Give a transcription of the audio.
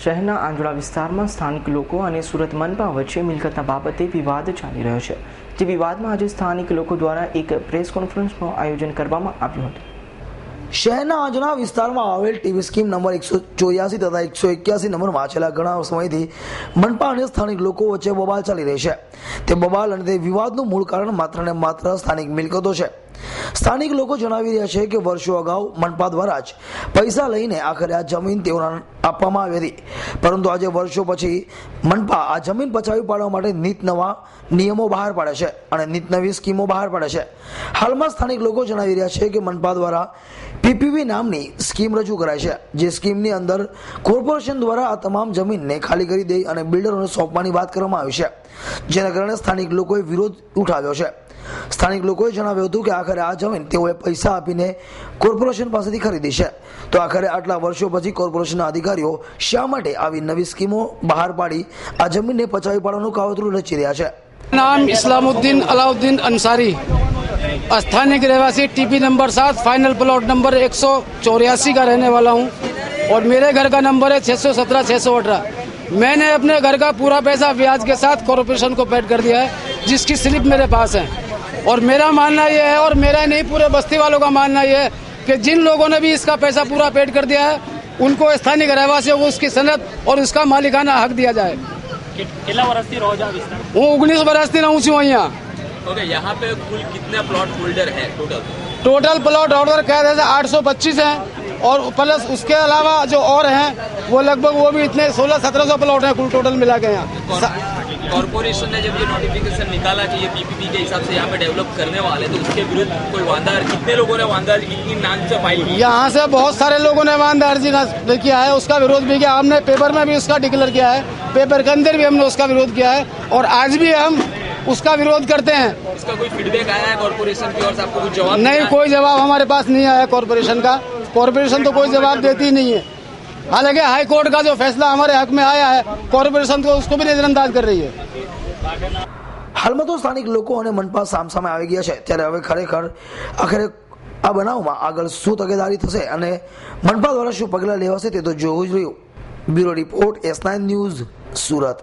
શહેરના આંજોડા વિસ્તારમાં સ્થાનિક લોકો અને સુરત મનપા વચ્ચે મિલકતના બાબતે વિવાદ ચાલી રહ્યો છે. જે વિવાદમાં આજે સ્થાનિક લોકો દ્વારા એક પ્રેસ કોન્ફરન્સનું આયોજન કરવામાં આવ્યું હતું. શહેરના આંજણા વિસ્તારમાં આવેલ ટીવી સ્કીમ નંબર 184 તથા 181 નંબરમાં છેલ્લા ઘણા સમયથી મનપા અને સ્થાનિક લોકો વચ્ચે બબાલ ચાલી રહી છે. તે બબાલ અને તે વિવાદનું મૂળ કારણ માત્ર ને માત્ર સ્થાનિક મિલકતો છે. સ્થાનિક લોકો જણાવી રહ્યા છે કે વર્ષો અગાઉ મનપા દ્વારા જ પૈસા લઈને આખરે આ જમીન તેઓને આપવામાં આવી હતી, પરંતુ આજે વર્ષો પછી મનપા આ જમીન પચાવી પાડવા માટે નીત નવા નિયમો બહાર પાડે છે અને નીત નવી સ્કીમો બહાર પાડે છે. હાલમાં સ્થાનિક લોકો જણાવી રહ્યા છે કે મનપા દ્વારા પીપીપી નામની સ્કીમ રજૂ કરાય છે, જે સ્કીમની અંદર કોર્પોરેશન દ્વારા આ તમામ જમીનને ખાલી કરી દઈ અને બિલ્ડરોને સોંપવાની વાત કરવામાં આવી છે, જેના કારણે સ્થાનિક લોકોએ વિરોધ ઉઠાવ્યો છે. સ્થાનિક લોકોએ જણાવ્યું હતું કે આખરે આ જમીન તેઓએ પૈસા આપીને કોર્પોરેશન પાસેથી ખરીદી છે, તો આખરે આટલા વર્ષો પછી કોર્પોરેશનના અધિકારીઓ શા માટે આવી નવી સ્કીમો બહાર પાડી આ જમીનને પચાવી પાડવાનું કાવતરું રચી રહ્યા છે. नाम इस्लामुद्दीन अलाउद्दीन अंसारी, स्थानिक रहवासी TP number 7 final plot number 184 का रहने वाला हूँ और मेरे घर का नंबर है 617 618. मैंने अपने घर का पूरा पैसा ब्याज के साथ कॉर्पोरेशन को पेड कर दिया है, जिसकी स्लिप मेरे पास है. और मेरा मानना यह है, और मेरा नहीं पूरे बस्ती वालों का मानना यह है कि जिन लोगों ने भी इसका पैसा पूरा पेड कर दिया है उनको स्थानिक रहवासियों को उसकी सनद और उसका मालिकाना हक दिया जाए. કેટલા વર્ષથી રહો છો આ વિસ્તારમાં? હું 19 વર્ષથી રહું છું અહીંયા. ओके, यहाँ पे कुल कितने प्लॉट होल्डर है टोटल? टोटल प्लॉट होल्डर कह रहे थे 825 हैं और प्लस उसके अलावा जो और हैं वो लगभग वो भी इतने 1600-1700 प्लॉट हैं कुल टोटल मिला के यहाँ. कॉर्पोरेशन ने जब ये नोटिफिकेशन निकाला कि ये पीपीपी के हिसाब से यहाँ पे डेवलप करने वाले, तो उसके विरुद्ध कोई वादा, कितने लोगों ने वादा कितनी नाम से फाइल की? यहाँ से बहुत सारे लोगों ने वादा अर्जी किया है, उसका विरोध भी किया. हमने पेपर में भी उसका डिक्लेयर किया है, पेपर के अंदर भी हमने उसका विरोध किया है और आज भी हम उसका विरोध करते हैं. उसका कोई फीडबैक आया है कॉर्पोरेशन की ओर से? आपको कुछ जवाब नहीं, कोई जवाब हमारे पास नहीं आया कॉर्पोरेशन का. कॉर्पोरेशन तो कोई जवाब देती ही नहीं है. हालांकि हाई कोर्ट का जो फैसला हमारे हक में आया है, कॉर्पोरेशन को उसको भी नजरअंदाज कर रही है. હાલમાં તો સ્થાનિક લોકો અને મનપા સામસામે આવી ગયા છે, ત્યારે હવે ખરેખર આખરે આ બનાવમાં આગળ શું તકેદારી થશે અને મનપા દ્વારા શું પગલાં લેવાશે તે તો જોવું જ રહ્યું. Bureau report S9 news, Surat.